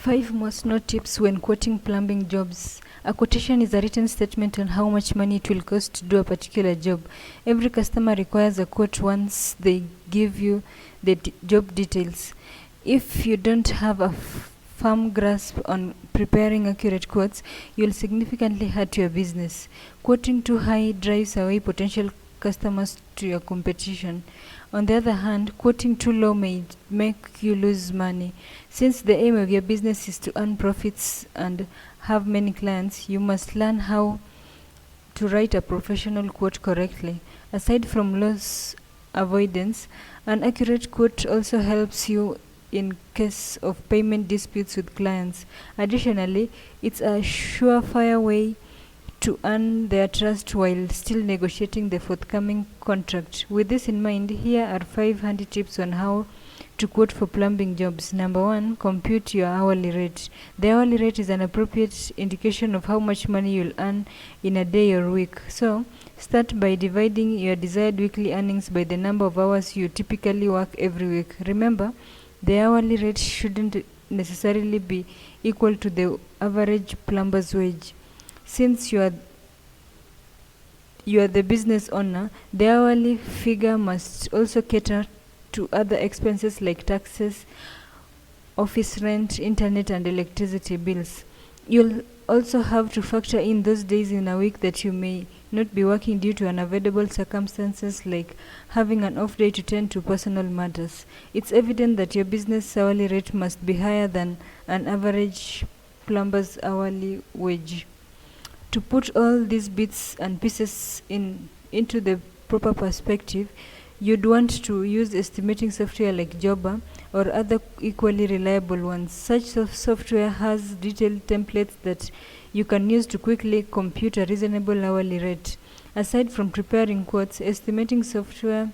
5 must know tips when quoting plumbing jobs. A quotation is a written statement on how much money it will cost to do a particular job. Every customer requires a quote once they give you the job details. If you don't have a firm grasp on preparing accurate quotes, you'll significantly hurt your business. Quoting too high drives away potential customers to your competition. On the other hand, quoting too low may make you lose money. Since the aim of your business is to earn profits and have many clients, you must learn how to write a professional quote correctly. Aside from loss avoidance, an accurate quote also helps you in case of payment disputes with clients. Additionally, it's a surefire way to earn their trust while still negotiating the forthcoming contract. With this in mind, here are 5 handy tips on how to quote for plumbing jobs. Number 1, compute your hourly rate. The hourly rate is an appropriate indication of how much money you'll earn in a day or week. So, start by dividing your desired weekly earnings by the number of hours you typically work every week. Remember, the hourly rate shouldn't necessarily be equal to the average plumber's wage. Since you are the business owner, the hourly figure must also cater to other expenses like taxes, office rent, internet, and electricity bills. You'll also have to factor in those days in a week that you may not be working due to unavoidable circumstances like having an off day to tend to personal matters. It's evident that your business hourly rate must be higher than an average plumber's hourly wage. To put all these bits and pieces into the proper perspective, you'd want to use estimating software like Jobber or other equally reliable ones. Such software has detailed templates that you can use to quickly compute a reasonable hourly rate. Aside from preparing quotes, estimating software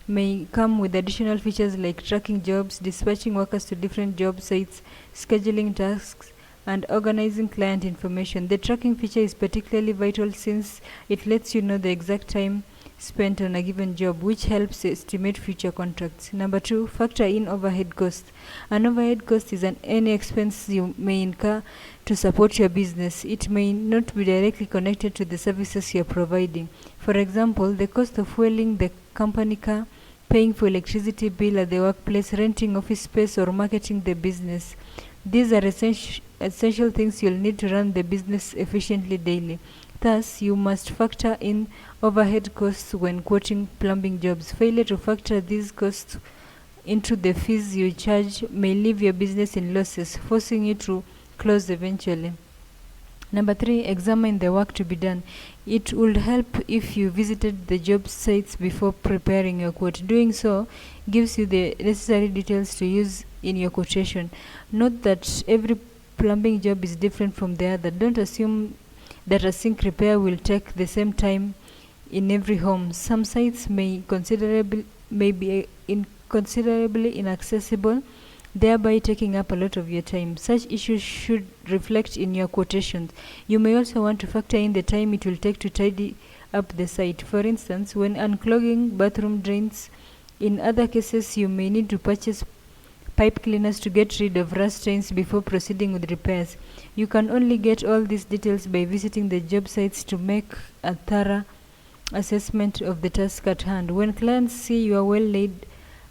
may come with additional features like tracking jobs, dispatching workers to different job sites, scheduling tasks, and organizing client information. The tracking feature is particularly vital since it lets you know the exact time spent on a given job, which helps estimate future contracts. Number 2, factor in overhead cost. An overhead cost is any expense you may incur to support your business. It may not be directly connected to the services you're providing. For example, the cost of fueling the company car, paying for electricity bill at the workplace, renting office space, or marketing the business. These are essential things you'll need to run the business efficiently daily. Thus, you must factor in overhead costs when quoting plumbing jobs. Failure to factor these costs into the fees you charge may leave your business in losses, forcing you to close eventually. Number 3, examine the work to be done. It would help if you visited the job sites before preparing your quote. Doing so gives you the necessary details to use in your quotation. Note that every plumbing job is different from the other. Don't assume that a sink repair will take the same time in every home. Some sites may be considerably inaccessible, thereby taking up a lot of your time. Such issues should reflect in your quotations. You may also want to factor in the time it will take to tidy up the site. For instance, when unclogging bathroom drains. In other cases, you may need to purchase pipe cleaners to get rid of rust stains before proceeding with repairs. You can only get all these details by visiting the job sites to make a thorough assessment of the task at hand. When clients see your well laid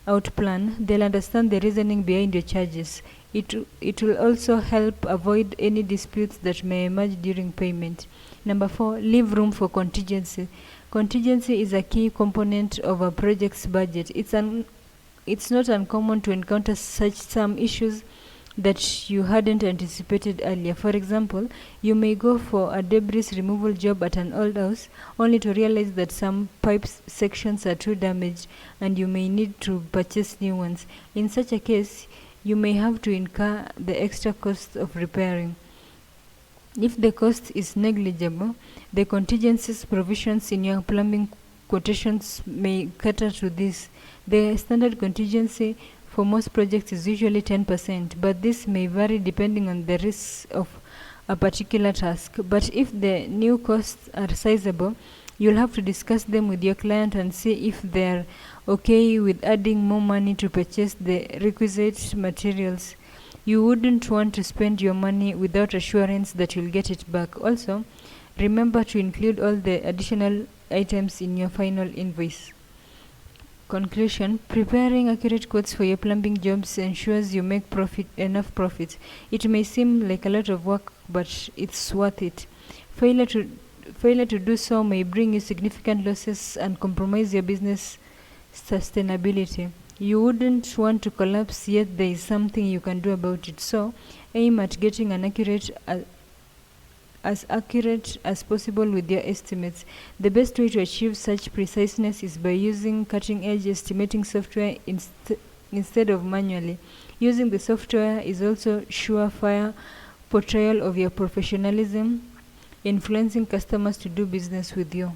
out plan, they'll understand the reasoning behind your charges. It will also help avoid any disputes that may emerge during payment. Number 4, leave room for contingency. Contingency is a key component of a project's budget. It's not uncommon to encounter some issues that you hadn't anticipated earlier. For example, you may go for a debris removal job at an old house only to realize that some pipe sections are too damaged and you may need to purchase new ones. In such a case, you may have to incur the extra cost of repairing. If the cost is negligible, the contingencies provisions in your plumbing quotations may cater to this. The standard contingency for most projects is usually 10%, but this may vary depending on the risks of a particular task. But if the new costs are sizable, you'll have to discuss them with your client and see if they're okay with adding more money to purchase the requisite materials. You wouldn't want to spend your money without assurance that you'll get it back. Also, remember to include all the additional items in your final invoice. Conclusion: preparing accurate quotes for your plumbing jobs ensures you make enough profit. It may seem like a lot of work, but it's worth it. Failure to do so may bring you significant losses and compromise your business sustainability. You wouldn't want to collapse, yet there is something you can do about it. So, aim at getting as accurate as possible with your estimates. The best way to achieve such preciseness is by using cutting-edge estimating software instead of manually. Using the software is also surefire portrayal of your professionalism, influencing customers to do business with you.